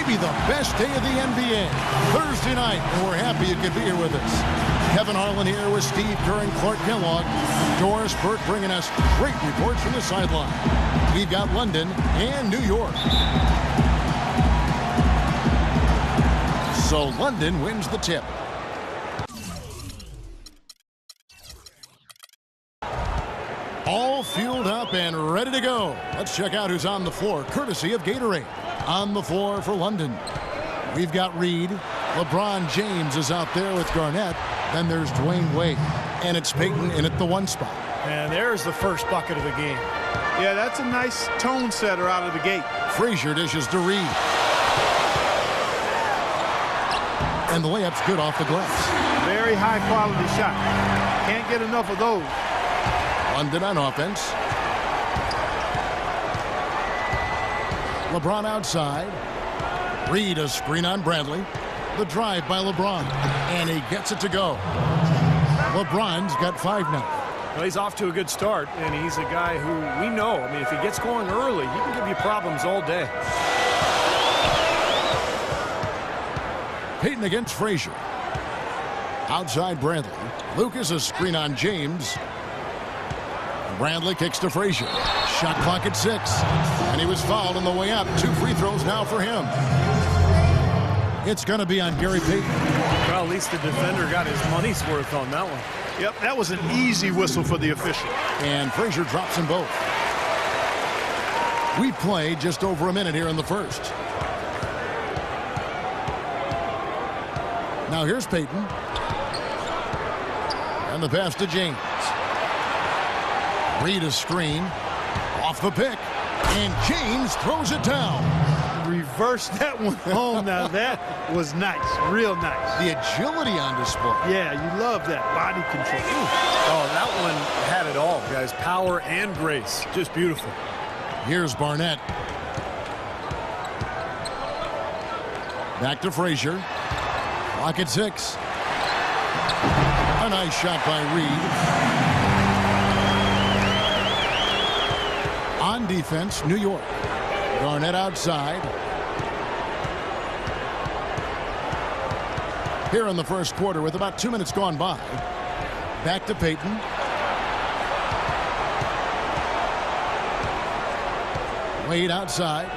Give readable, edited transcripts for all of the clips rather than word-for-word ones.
maybe the best day of the NBA. Thursday night, and we're happy you could be here with us. Kevin Harlan here with Steve Kerr and Clark Kellogg. Doris Burke bringing us great reports from the sideline. We've got London and New York. So London wins the tip. All fueled up and ready to go. Let's check out who's on the floor, courtesy of Gatorade. On the floor for London, we've got Reed. LeBron James is out there with Garnett. Then there's Dwayne Wade. And it's Payton in at the 1 spot. And there's the first bucket of the game. Yeah, that's a nice tone setter out of the gate. Frazier dishes to Reed. And the layup's good off the glass. Very high quality shot. Can't get enough of those. London on offense. LeBron outside. Reed a screen on Bradley. The drive by LeBron. And he gets it to go. LeBron's got 5 now. Well, he's off to a good start, and he's a guy who we know. I mean, if he gets going early, he can give you problems all day. Payton against Frazier. Outside Bradley. Lucas a screen on James. Bradley kicks to Frazier. Shot clock at 6. And he was fouled on the way up. 2 free throws now for him. It's going to be on Gary Payton. Well, at least the defender got his money's worth on that one. Yep, that was an easy whistle for the official. And Frazier drops them both. We played just over a minute here in the first. Now here's Payton. And the pass to James. Reed a screen. Off the pick. And James throws it down. Reverse that one home. Now that was nice. Real nice. The agility on display. Yeah, you love that body control. Oh, that one had it all, guys. Power and grace. Just beautiful. Here's Barnett. Back to Frazier. Clock at 6. A nice shot by Reed. On defense, New York. Garnett outside. Here in the first quarter with about 2 minutes gone by. Back to Payton. Wade outside.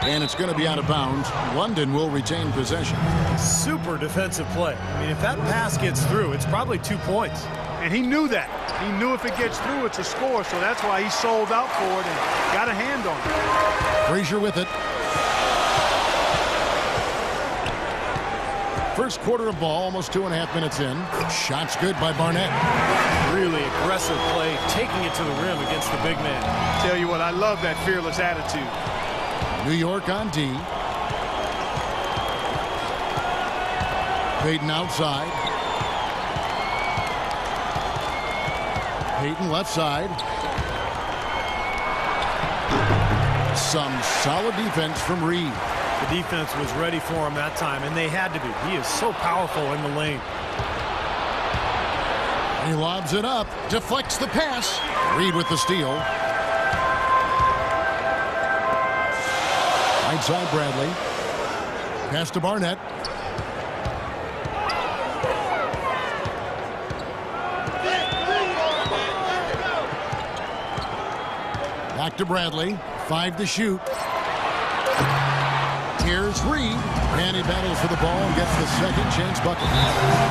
And it's going to be out of bounds. London will retain possession. Super defensive play. I mean, if that pass gets through, it's probably 2 points. And he knew that. He knew if it gets through, it's a score. So that's why he sold out for it and got a hand on it. Frazier with it. First quarter of ball, almost 2.5 minutes in. Shots good by Barnett. Really aggressive play, taking it to the rim against the big man. Tell you what, I love that fearless attitude. New York on D. Payton outside. Payton left side. Some solid defense from Reed. The defense was ready for him that time, and they had to be. He is so powerful in the lane. He lobs it up, deflects the pass. Reed with the steal. Right side Bradley. Pass to Barnett. Back to Bradley. 5 to shoot. Here's Reed. And he battles for the ball and gets the second chance bucket.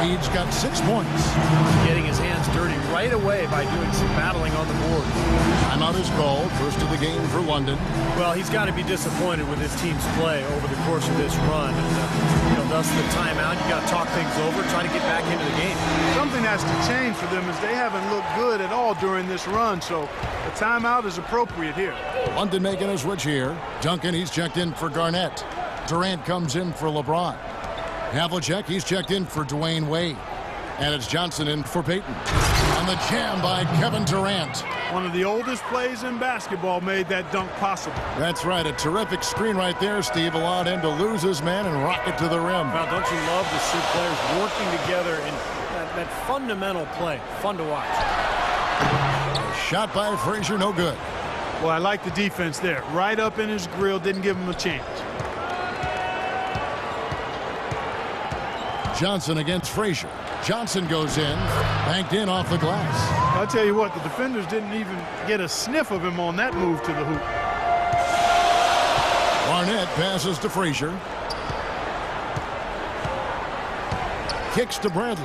Reed's got 6 points. Getting his hands dirty right away by doing some battling on the board. Timeout is called. First of the game for London. Well, he's got to be disappointed with his team's play over the course of this run. And, thus the timeout. You got to talk things over, try to get back into the game. Something has to change for them as they haven't looked good at all during this run. So the timeout is appropriate here. London making a switch here. Duncan, he's checked in for Garnett. Durant comes in for LeBron. Havlicek, he's checked in for Dwayne Wade. And it's Johnson in for Payton. And the jam by Kevin Durant. One of the oldest plays in basketball made that dunk possible. That's right. A terrific screen right there, Steve. Allowed him to lose his man and rock it to the rim. Well, don't you love to see players working together in that fundamental play? Fun to watch. Shot by Frazier, no good. Well, I like the defense there. Right up in his grill, didn't give him a chance. Johnson against Frazier. Johnson goes in, banked in off the glass. I'll tell you what, the defenders didn't even get a sniff of him on that move to the hoop. Garnett passes to Frazier. Kicks to Bradley.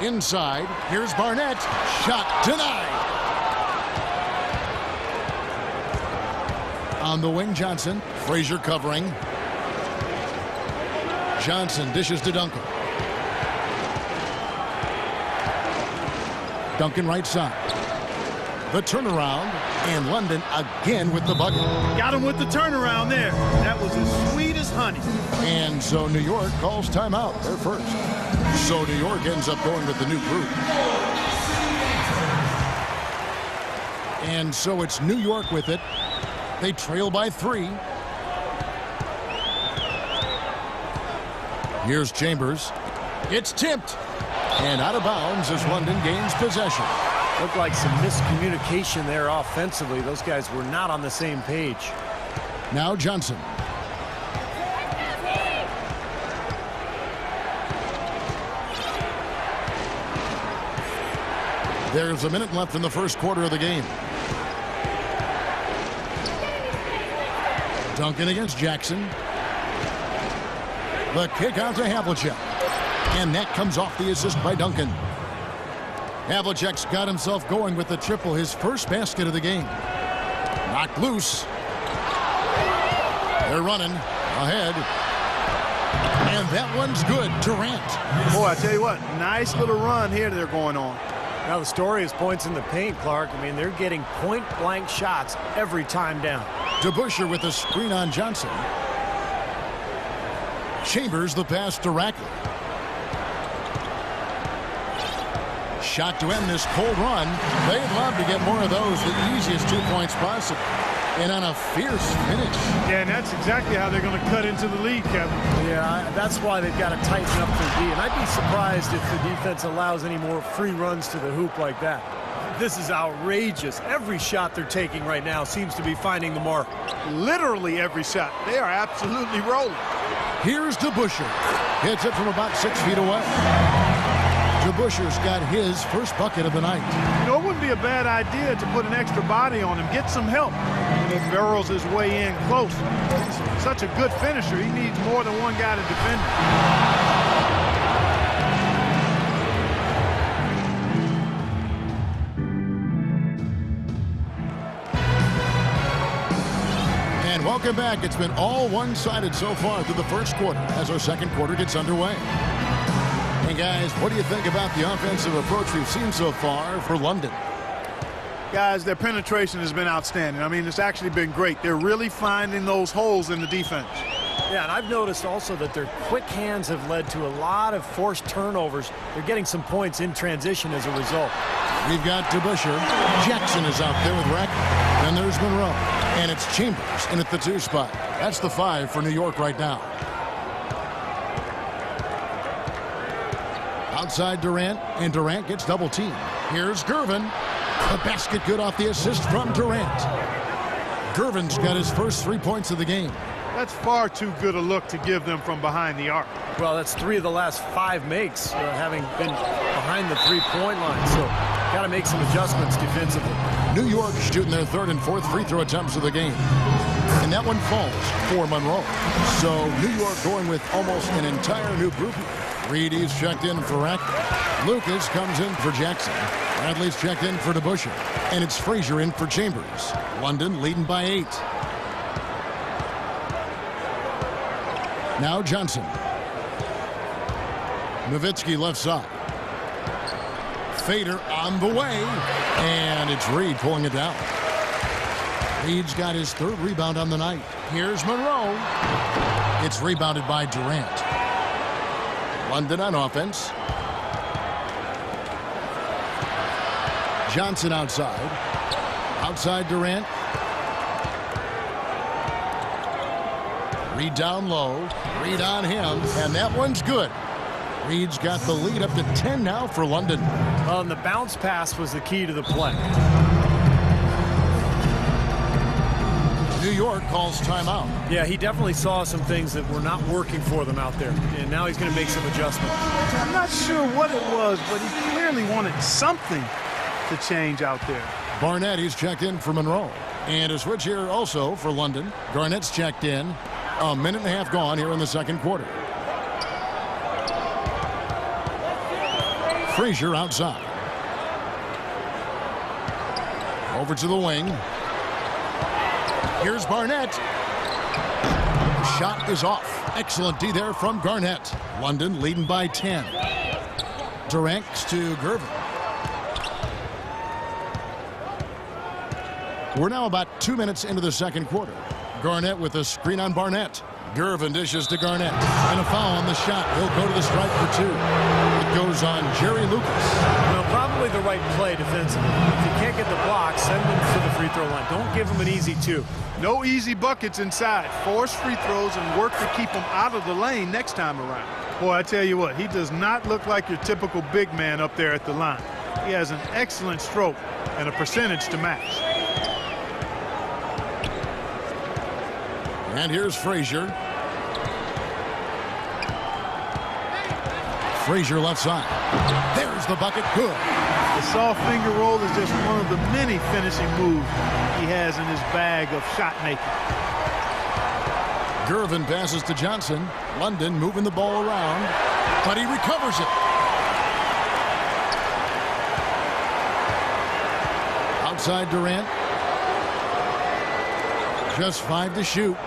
Inside, here's Barnett. Shot denied. On the wing, Johnson. Frazier covering. Johnson dishes to Duncan. Duncan right side. The turnaround, and London again with the bucket. Got him with the turnaround there. That was as sweet as honey. And so New York calls timeout. They're first. So New York ends up going with the new group. And so it's New York with it. They trail by 3. Here's Chambers. It's tipped. And out of bounds as London gains possession. Looked like some miscommunication there offensively. Those guys were not on the same page. Now Johnson. There's a minute left in the first quarter of the game. Duncan against Jackson. The kick out to Havlicek. And that comes off the assist by Duncan. Havlicek's got himself going with the triple, his first basket of the game. Knocked loose. They're running ahead. And that one's good. Durant. Boy, I tell you what, nice little run here they're going on. Now the story is points in the paint, Clark. I mean, they're getting point-blank shots every time down. DeBusschere with a screen on Johnson. Chambers the pass to Rackley. Shot to end this cold run. They'd love to get more of those, the easiest 2 points possible. And on a fierce finish. Yeah, and that's exactly how they're going to cut into the lead, Kevin. Yeah, that's why they've got to tighten up their D. And I'd be surprised if the defense allows any more free runs to the hoop like that. This is outrageous. Every shot they're taking right now seems to be finding the mark. Literally every shot. They are absolutely rolling. Here's DeBusschere. Hits it from about 6 feet away. DeBusschere's got his first bucket of the night. You know, it wouldn't be a bad idea to put an extra body on him, get some help. He barrels his way in close. He's such a good finisher. He needs more than one guy to defend him. And welcome back. It's been all one-sided so far through the first quarter as our second quarter gets underway. And guys, what do you think about the offensive approach we've seen so far for London? Guys, their penetration has been outstanding. I mean, it's actually been great. They're really finding those holes in the defense. Yeah, and I've noticed also that their quick hands have led to a lot of forced turnovers. They're getting some points in transition as a result. We've got DeBusschere. Jackson is out there with Rackley. Then there's Monroe. And it's Chambers in at the 2 spot. That's the 5 for New York right now. Outside Durant, and Durant gets double teamed. Here's Gervin. The basket good off the assist from Durant. Gervin's got his first 3 points of the game. That's far too good a look to give them from behind the arc. Well, that's 3 of the last 5 makes, having been behind the 3-point line. So, got to make some adjustments defensively. New York shooting their 3rd and 4th free throw attempts of the game. And that one falls for Monroe. So, New York going with almost an entire new group. Reedy's checked in for Rackley. Lucas comes in for Jackson. Bradley's checked in for DeBusschere. And it's Frazier in for Chambers. London leading by 8. Now Johnson. Nowitzki left side. Fader on the way. And it's Reed pulling it down. Reed's got his 3rd rebound on the night. Here's Monroe. It's rebounded by Durant. London on offense. Johnson outside. Outside Durant. Reed down low. Reed on him. And that one's good. Reed's got the lead up to 10 now for London. Well, and the bounce pass was the key to the play. New York calls timeout. Yeah, he definitely saw some things that were not working for them out there, and now he's going to make some adjustments. I'm not sure what it was, but he clearly wanted something to change out there. Garnett, he's checked in for Monroe. And a switch here also for London. Garnett's checked in. A minute and a half gone here in the second quarter. Frazier outside. Over to the wing. Here's Barnett. Shot is off. Excellent D there from Garnett. London leading by 10. Durant to Gervin. We're now about 2 minutes into the second quarter. Garnett with a screen on Barnett. Gervin dishes to Garnett. And a foul on the shot. He'll go to the strike for 2. It goes on Jerry Lucas. Well, probably the right play defensively. If you can't get the block, send him to the free throw line. Don't give him an easy 2. No easy buckets inside. Force free throws and work to keep them out of the lane next time around. Boy, I tell you what, he does not look like your typical big man up there at the line. He has an excellent stroke and a percentage to match. And here's Frazier. Frazier left side. There's the bucket. Good. The soft finger roll is just one of the many finishing moves he has in his bag of shot making. Gervin passes to Johnson. London moving the ball around, but he recovers it. Outside Durant. Just 5 to shoot.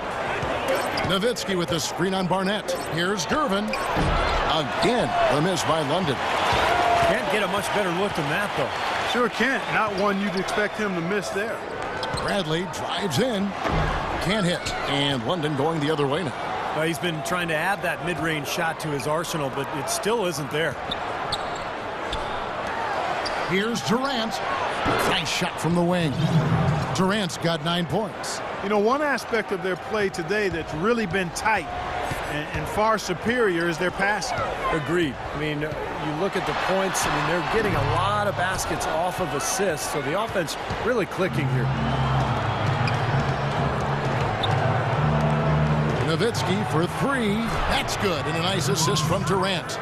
Nowitzki with the screen on Barnett. Here's Gervin. Again, the miss by London. Can't get a much better look than that, though. Sure can't. Not one you'd expect him to miss there. Bradley drives in. Can't hit. And London going the other way now. Well, he's been trying to add that mid-range shot to his arsenal, but it still isn't there. Here's Durant. Nice shot from the wing. Durant's got 9 points. You know, one aspect of their play today that's really been tight and far superior is their passing. Agreed. I mean, you look at the points, I mean, they're getting a lot of baskets off of assists, so the offense really clicking here. Nowitzki for 3. That's good. And a nice assist from Durant.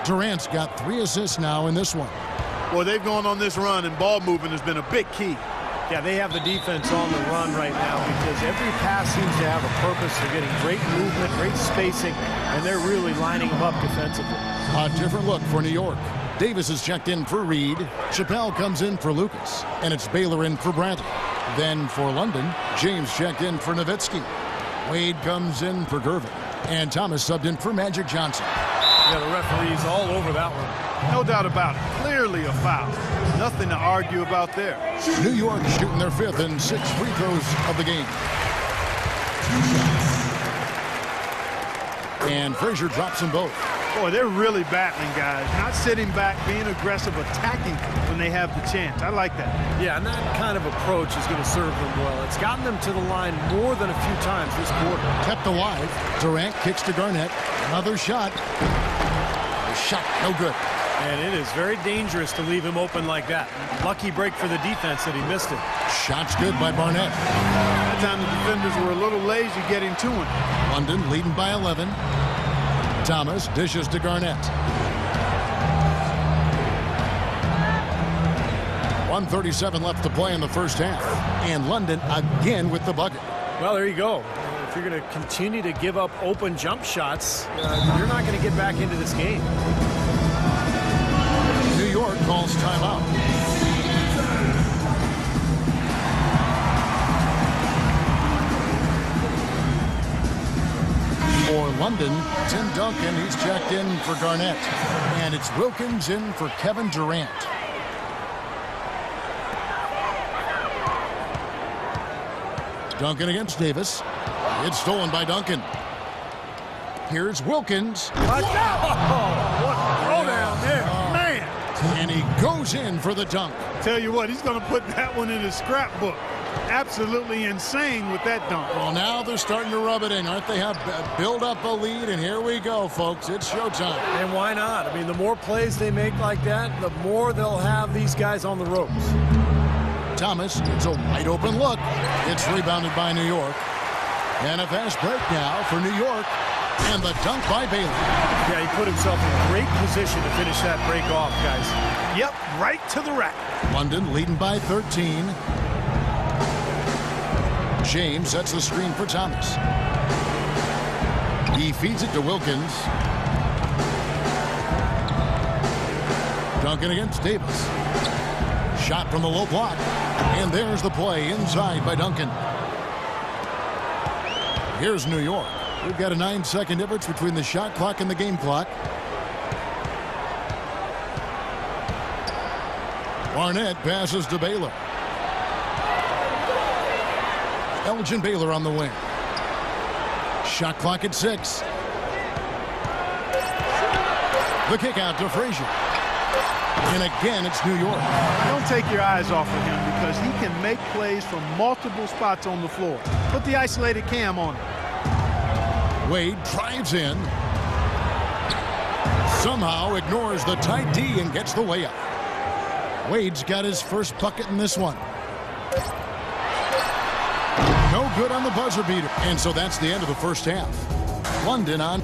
Durant's got 3 assists now in this one. Well, they've gone on this run, and ball movement has been a big key. Yeah, they have the defense on the run right now because every pass seems to have a purpose. They're getting great movement, great spacing, and they're really lining them up defensively. A different look for New York. Davis is checked in for Reed. Chappelle comes in for Lucas. And it's Baylor in for Bradley. Then for London, James checked in for Nowitzki. Wade comes in for Gervin. And Thomas subbed in for Magic Johnson. Yeah, the referee's all over that one. No doubt about it. Clearly a foul. Nothing to argue about there. New York shooting their 5th and 6th free throws of the game. And Frazier drops them both. Boy, they're really battling, guys. Not sitting back, being aggressive, attacking when they have the chance. I like that. Yeah, and that kind of approach is going to serve them well. It's gotten them to the line more than a few times this quarter. Kept alive. Durant kicks to Garnett. Another shot. The shot, no good. And it is very dangerous to leave him open like that. Lucky break for the defense that he missed it. Shot's good by Barnett. That time the defenders were a little lazy getting to him. London leading by 11. Thomas dishes to Garnett. 1:37 left to play in the first half. And London again with the bucket. Well, there you go. If you're going to continue to give up open jump shots, you're not going to get back into this game. New York calls timeout. For London, Tim Duncan, he's checked in for Garnett. And it's Wilkins in for Kevin Durant. Duncan against Davis. It's stolen by Duncan. Here's Wilkins. Watch out! What a throw down there, man! And he goes in for the dunk. Tell you what, he's going to put that one in his scrapbook. Absolutely insane with that dunk. Well, now they're starting to rub it in, aren't they? Have build up a lead, and here we go, folks. It's showtime. And why not? I mean, the more plays they make like that, the more they'll have these guys on the ropes. Thomas, it's a wide open look. It's rebounded by New York. And a fast break now for New York. And the dunk by Bailey. Yeah, he put himself in great position to finish that break off, guys. Yep, right to the rack. London leading by 13. James sets the screen for Thomas. He feeds it to Wilkins. Duncan against Davis. Shot from the low block. And there's the play inside by Duncan. Here's New York. We've got a 9-second difference between the shot clock and the game clock. Garnett passes to Baylor. Elgin Baylor on the wing. Shot clock at 6. The kick out to Frazier. And again, it's New York. Don't take your eyes off of him because he can make plays from multiple spots on the floor. Put the isolated cam on him. Wade drives in. Somehow ignores the tight D and gets the layup. Wade's got his first bucket in this one. No good on the buzzer beater. And so that's the end of the first half. London on.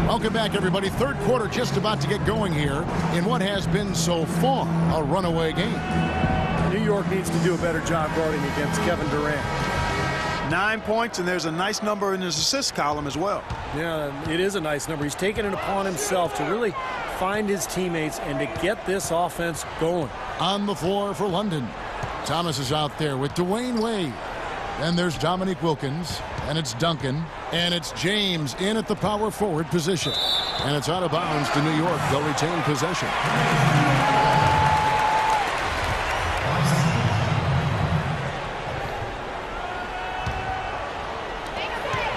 Welcome back, everybody. Third quarter just about to get going here in what has been so far a runaway game. New York needs to do a better job guarding against Kevin Durant. 9 points, and there's a nice number in his assist column as well. Yeah, it is a nice number. He's taken it upon himself to really find his teammates and to get this offense going. On the floor for London. Thomas is out there with Dwayne Wade. Then there's Dominique Wilkins, and it's Duncan, and it's James in at the power forward position. And it's out of bounds to New York. They'll retain possession.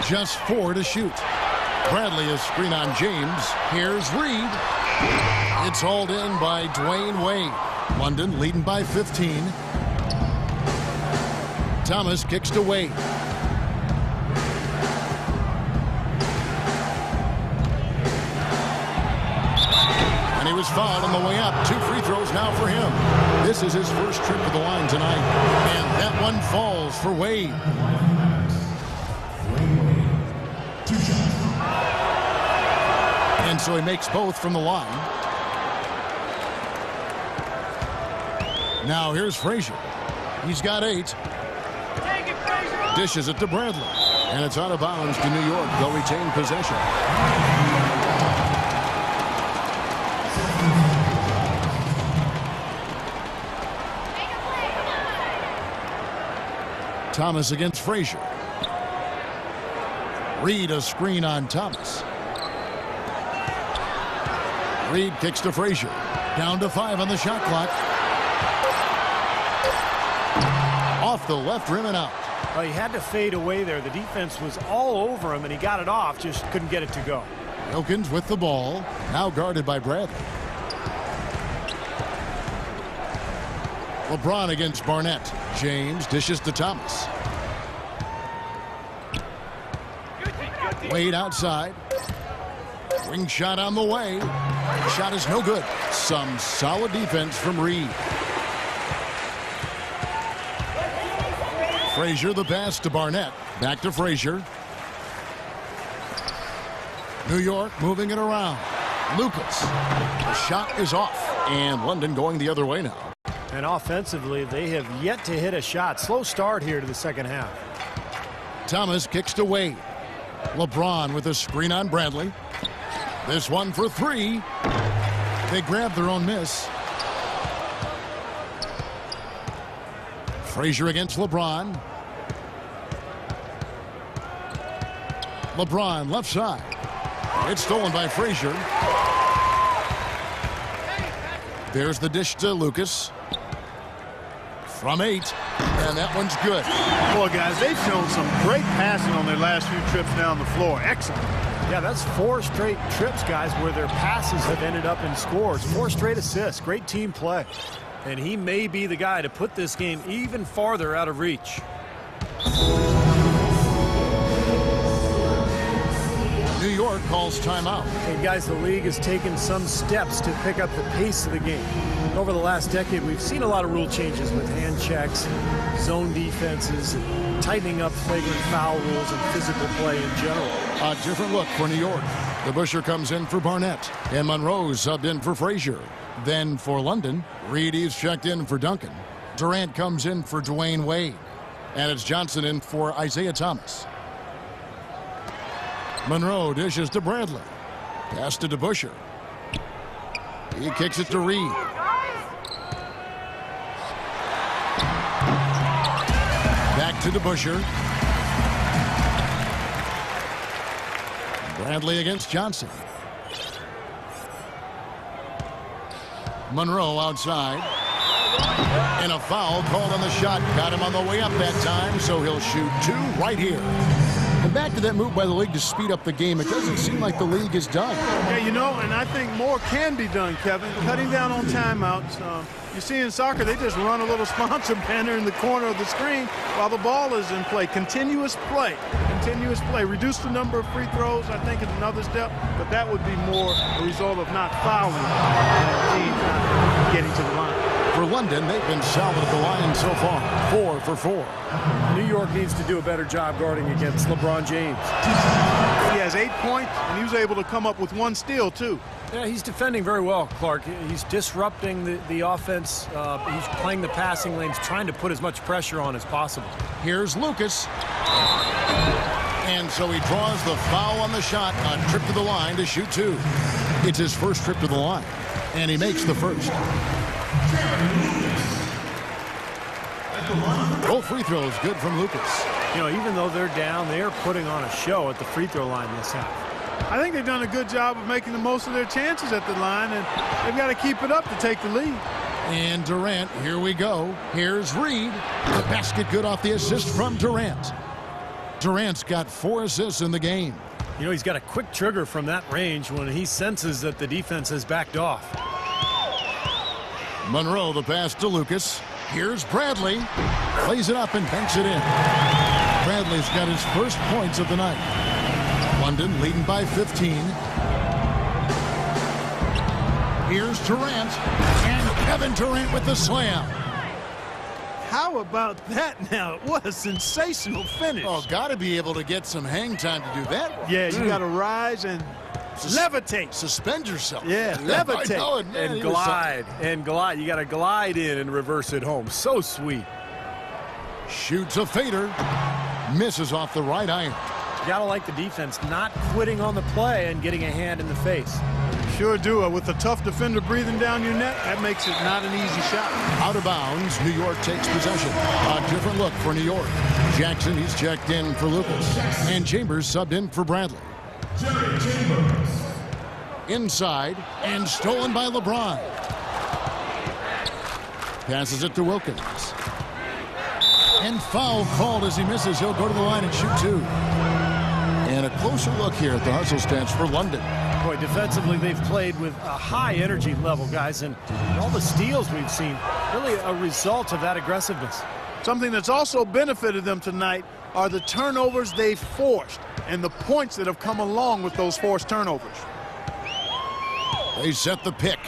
Just 4 to shoot. Bradley is screen on James. Here's Reed. It's hauled in by Dwayne Wade. London leading by 15. Thomas kicks to Wade. And he was fouled on the way up. 2 free throws now for him. This is his first trip to the line tonight. And that one falls for Wade. And so he makes both from the line. Now here's Frazier. He's got 8. Dishes it to Bradley. And it's out of bounds to New York. They'll retain possession. Thomas against Frazier. Reed a screen on Thomas. Reed kicks to Frazier. Down to 5 on the shot clock. Off the left rim and out. Well, he had to fade away there. The defense was all over him, and he got it off, just couldn't get it to go. Wilkins with the ball, now guarded by Bradley. LeBron against Barnett. James dishes to Thomas. Wade outside. Wing shot on the way. Shot is no good. Some solid defense from Reed. Frazier the pass to Barnett. Back to Frazier. New York moving it around. Lucas. The shot is off. And London going the other way now. And offensively, they have yet to hit a shot. Slow start here to the second half. Thomas kicks to Wade. LeBron with a screen on Bradley. This one for 3. They grab their own miss. Frazier against LeBron. LeBron left side. It's stolen by Frazier. There's the dish to Lucas. From 8, and that one's good. Boy, guys, they've shown some great passing on their last few trips down the floor. Excellent. Yeah, that's 4 straight trips, guys, where their passes have ended up in scores. 4 straight assists. Great team play. And he may be the guy to put this game even farther out of reach. New York calls timeout. And guys, the league has taken some steps to pick up the pace of the game. Over the last decade, we've seen a lot of rule changes with hand checks, zone defenses, tightening up flagrant foul rules and physical play in general. A different look for New York. The Busher comes in for Barnett, and Monroe subbed in for Frazier. Then for London, Reed is checked in for Duncan. Durant comes in for Dwayne Wade, and it's Johnson in for Isiah Thomas. Monroe dishes to Bradley. Pass to DeBuscher. He kicks it to Reed. Back to DeBuscher. Bradley against Johnson. Monroe outside. And a foul called on the shot. Got him on the way up that time, so he'll shoot 2 right here. And back to that move by the league to speed up the game. It doesn't seem like the league is done. Yeah, you know, and I think more can be done, Kevin. Cutting down on timeouts. You see in soccer, they just run a little sponsor banner in the corner of the screen while the ball is in play. Continuous play. Continuous play. Reduce the number of free throws, I think, is another step. But that would be more a result of not fouling and team not getting to the line. For London, they've been solid at the line so far. 4 for 4. New York needs to do a better job guarding against LeBron James. He has 8 points, and he was able to come up with 1 steal, too. Yeah, he's defending very well, Clark. He's disrupting the offense. He's playing the passing lanes, trying to put as much pressure on as possible. Here's Lucas. And so he draws the foul on the shot. A trip to the line to shoot 2. It's his first trip to the line, and he makes the first. Both free throws good from Lucas. You know, even though they're down, they are putting on a show at the free throw line this half. I think they've done a good job of making the most of their chances at the line, and they've got to keep it up to take the lead. And Durant, here we go. Here's Reed. The basket good off the assist from Durant. Durant's got 4 assists in the game. You know, he's got a quick trigger from that range when he senses that the defense has backed off. Monroe, the pass to Lucas. Here's Bradley. Plays it up and banks it in. Bradley's got his first points of the night. London leading by 15. Here's Durant. And Kevin Durant with the slam. How about that now? What a sensational finish. Oh, got to be able to get some hang time to do that one. Yeah, you got to rise and levitate. Suspend yourself. Yeah, levitate. I know it, man. And glide. And glide. You got to glide in and reverse it home. So sweet. Shoots a fader. Misses off the right iron. You got to like the defense not quitting on the play and getting a hand in the face. Sure do. With a tough defender breathing down your neck, that makes it not an easy shot. Out of bounds, New York takes possession. A different look for New York. Jackson, he's checked in for Lucas. And Chambers subbed in for Bradley. Inside, and stolen by LeBron. Passes it to Wilkins. And foul called as he misses. He'll go to the line and shoot 2. And a closer look here at the hustle stats for London. Boy, defensively, they've played with a high energy level, guys, and all the steals we've seen, really a result of that aggressiveness. Something that's also benefited them tonight are the turnovers they've forced and the points that have come along with those forced turnovers. They set the pick.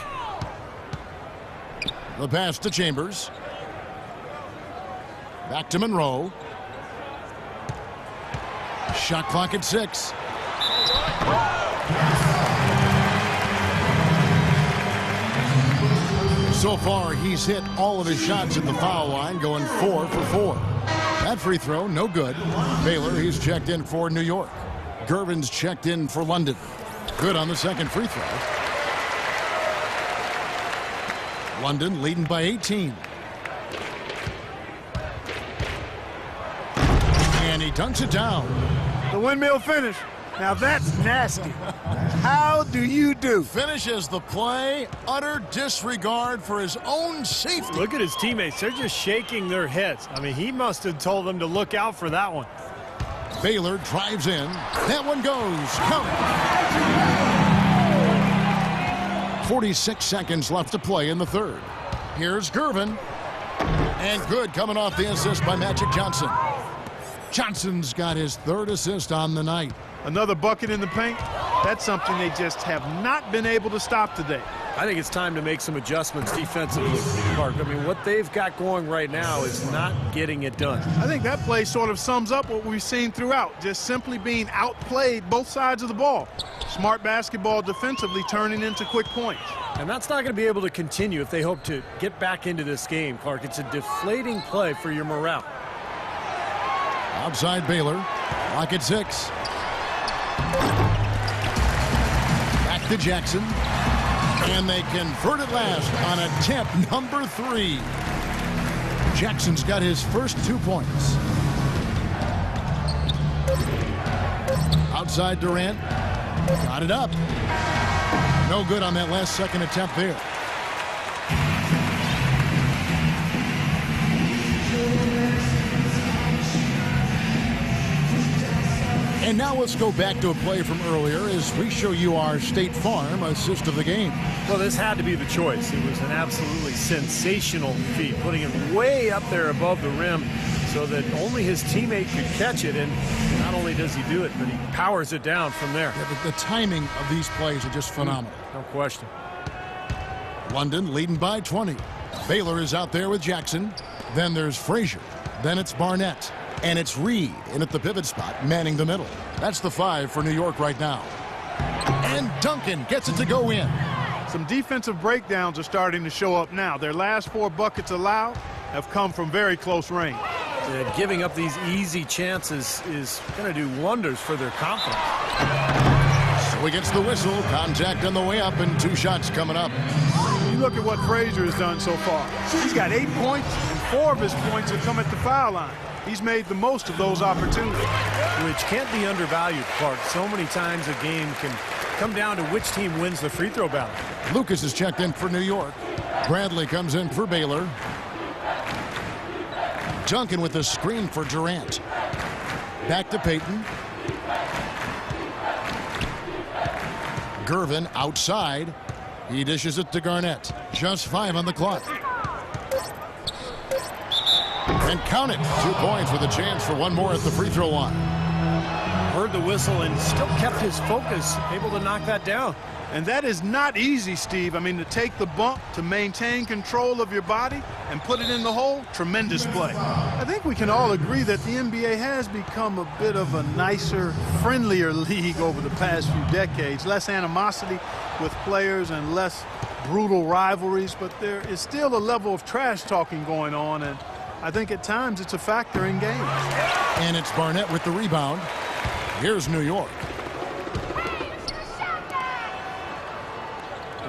The pass to Chambers. Back to Monroe. Shot clock at 6. So far, he's hit all of his shots at the foul line, going 4 for 4. That free throw, no good. Baylor, he's checked in for New York. Gervin's checked in for London. Good on the second free throw. London leading by 18. And he dunks it down. The windmill finish. Now that's nasty. How do you do? Finishes the play. Utter disregard for his own safety. Look at his teammates. They're just shaking their heads. I mean, he must have told them to look out for that one. Baylor drives in. That one goes. Count. 46 seconds left to play in the third. Here's Gervin. And good coming off the assist by Magic Johnson. Johnson's got his third assist on the night. Another bucket in the paint. That's something they just have not been able to stop today. I think it's time to make some adjustments defensively, Clark. I mean, what they've got going right now is not getting it done. I think that play sort of sums up what we've seen throughout, just simply being outplayed both sides of the ball. Smart basketball defensively turning into quick points. And that's not going to be able to continue if they hope to get back into this game, Clark. It's a deflating play for your morale. Outside Baylor. Lock at 6. Back to Jackson. And they convert it last on attempt number 3. Jackson's got his first 2 points. Outside Durant. Got it up. No good on that last second attempt there. And now let's go back to a play from earlier as we show you our State Farm assist of the game. Well, this had to be the choice. It was an absolutely sensational feat, putting it way up there above the rim so that only his teammate could catch it. And not only does he do it, but he powers it down from there. Yeah, the timing of these plays are just phenomenal. No question. London leading by 20. Baylor is out there with Jackson. Then there's Frazier. Then it's Barnett. And it's Reed in at the pivot spot, manning the middle. That's the 5 for New York right now. And Duncan gets it to go in. Some defensive breakdowns are starting to show up now. Their last 4 buckets allowed have come from very close range. Giving up these easy chances is going to do wonders for their confidence. So he gets the whistle. Contact on the way up and 2 shots coming up. You look at what Frazier has done so far. He's got 8 points, and 4 of his points have come at the foul line. He's made the most of those opportunities. Which can't be undervalued, Clark. So many times a game can come down to which team wins the free throw battle. Lucas is checked in for New York. Bradley comes in for Baylor. Duncan with the screen for Durant. Back to Payton. Gervin outside. He dishes it to Garnett. Just 5 on the clock. And count it. 2 points with a chance for 1 more at the free throw line. Heard the whistle and still kept his focus, able to knock that down. And that is not easy, Steve. I mean, to take the bump, to maintain control of your body, and put it in the hole, tremendous play. I think we can all agree that the NBA has become a bit of a nicer, friendlier league over the past few decades. Less animosity with players and less brutal rivalries, but there is still a level of trash talking going on, and I think at times it's a factor in games. And it's Barnett with the rebound. Here's New York.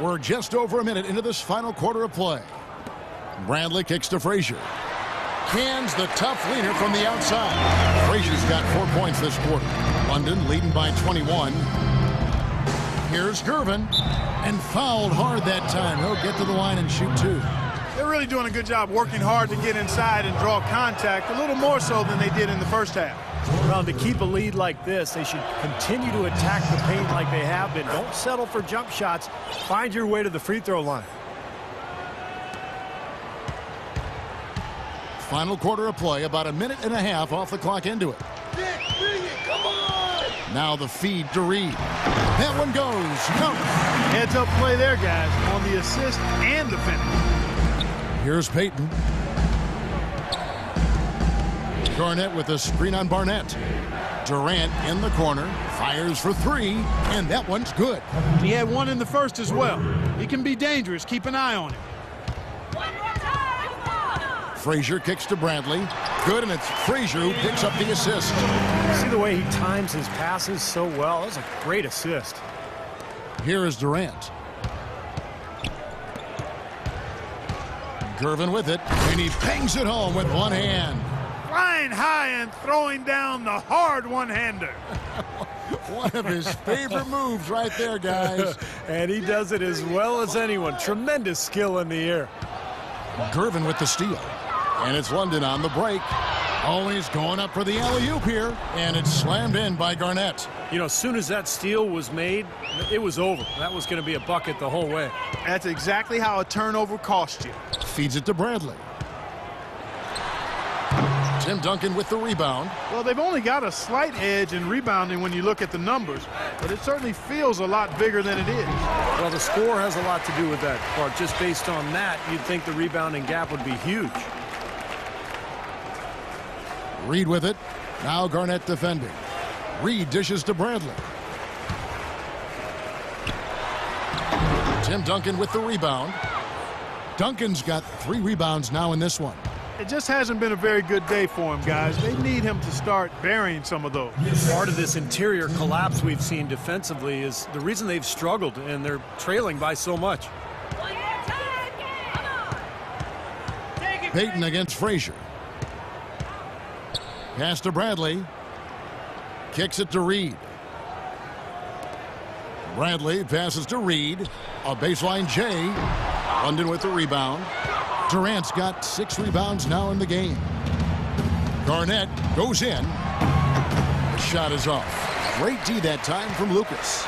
We're just over a minute into this final quarter of play. Bradley kicks to Frazier. Cans the tough leaner from the outside. Frazier's got 4 points this quarter. London leading by 21. Here's Gervin. And fouled hard that time. He'll get to the line and shoot 2. They're really doing a good job working hard to get inside and draw contact, a little more so than they did in the first half. Well, to keep a lead like this, they should continue to attack the paint like they have been. Don't settle for jump shots. Find your way to the free throw line. Final quarter of play, about a minute and a half off the clock into it. Come on! Now the feed to Reed. That one goes. No. Heads up play there, guys, on the assist and the finish. Here's Payton. Garnett with a screen on Barnett. Durant in the corner, fires for 3, and that one's good. He had 1 in the first as well. He can be dangerous. Keep an eye on him. Frazier kicks to Bradley. Good, and it's Frazier who picks up the assist. See the way he times his passes so well. That's a great assist. Here is Durant. Gervin with it, and he bangs it home with one hand. Flying high and throwing down the hard one-hander. One of his favorite moves right there, guys. And he does it as well as anyone. Tremendous skill in the air. Gervin with the steal. And it's London on the break. Always going up for the alley-oop here. And it's slammed in by Garnett. You know, as soon as that steal was made, it was over. That was going to be a bucket the whole way. That's exactly how a turnover costs you. Feeds it to Bradley. Tim Duncan with the rebound. Well, they've only got a slight edge in rebounding when you look at the numbers, but it certainly feels a lot bigger than it is. Well, the score has a lot to do with that part. Just based on that, you'd think the rebounding gap would be huge. Reed with it. Now Garnett defending. Reed dishes to Bradley. Tim Duncan with the rebound. Duncan's got 3 rebounds now in this one. It just hasn't been a very good day for him, guys. They need him to start burying some of those. Part of this interior collapse we've seen defensively is the reason they've struggled, and they're trailing by so much. Payton against Frazier. Pass to Bradley. Kicks it to Reed. Bradley passes to Reed. A baseline J. London with the rebound. Durant's got 6 rebounds now in the game. Garnett goes in. The shot is off. Great D that time from Lucas.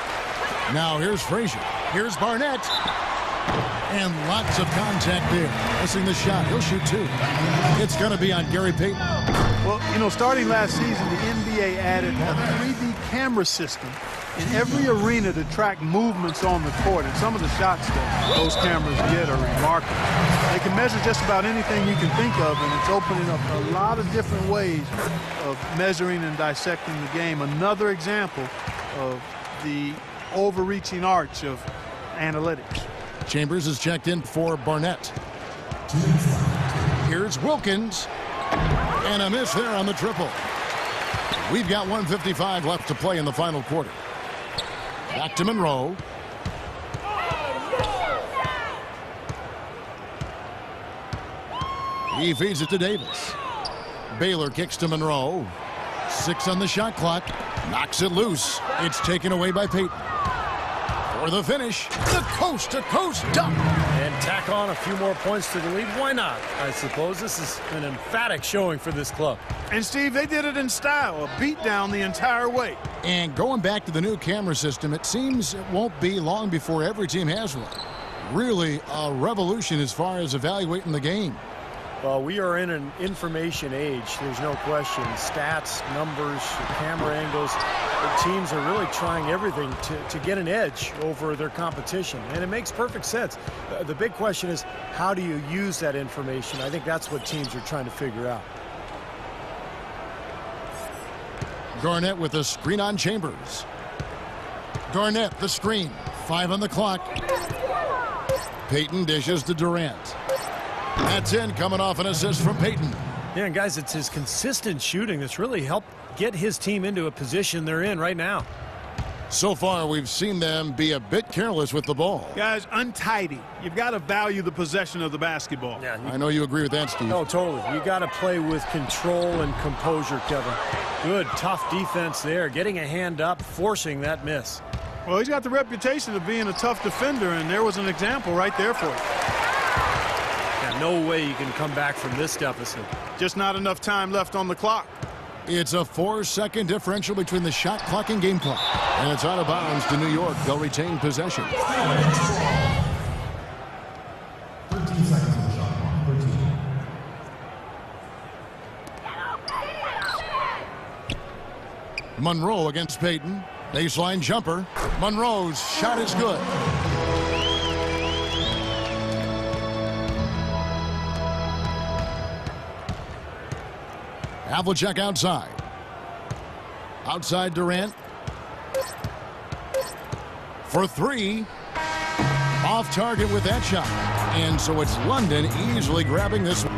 Now here's Frazier. Here's Barnett. And lots of contact there. Missing the shot. He'll shoot 2. It's going to be on Gary Payton. Well, you know, starting last season, the NBA added a 3D camera system in every arena to track movements on the court. And some of the shots that those cameras get are remarkable. They can measure just about anything you can think of, and it's opening up a lot of different ways of measuring and dissecting the game. Another example of the overreaching arch of analytics. Chambers is checked in for Barnett. Here's Wilkins. And a miss there on the triple. We've got 1:55 left to play in the final quarter. Back to Monroe. He feeds it to Davis. Baylor kicks to Monroe. 6 on the shot clock. Knocks it loose. It's taken away by Payton. For the finish, the coast-to-coast dunk. And tack on a few more points to the lead. Why not? I suppose this is an emphatic showing for this club. And, Steve, they did it in style, a beatdown the entire way. And going back to the new camera system, it seems it won't be long before every team has one. Really a revolution as far as evaluating the game. Well, we are in an information age. There's no question. Stats, numbers, camera angles. The teams are really trying everything to get an edge over their competition. And it makes perfect sense. The big question is, how do you use that information? I think that's what teams are trying to figure out. Garnett with a screen on Chambers. Garnett, the screen. 5 on the clock. Payton dishes to Durant. That's in, coming off an assist from Payton. Yeah, and guys, it's his consistent shooting that's really helped get his team into a position they're in right now. So far, we've seen them be a bit careless with the ball. Guys, untidy. You've got to value the possession of the basketball. Yeah, I know you agree with that, Steve. Oh, totally. You got to play with control and composure, Kevin. Good, tough defense there. Getting a hand up, forcing that miss. Well, he's got the reputation of being a tough defender, and there was an example right there for you. No way you can come back from this deficit. Just not enough time left on the clock. It's a 4-second differential between the shot clock and game clock. And it's out of bounds to New York. They'll retain possession. 13 seconds on the shot clock. 13. Monroe against Payton. Baseline jumper. Monroe's shot is good. Havlicek outside. Outside Durant. For 3. Off target with that shot. And so it's London easily grabbing this one.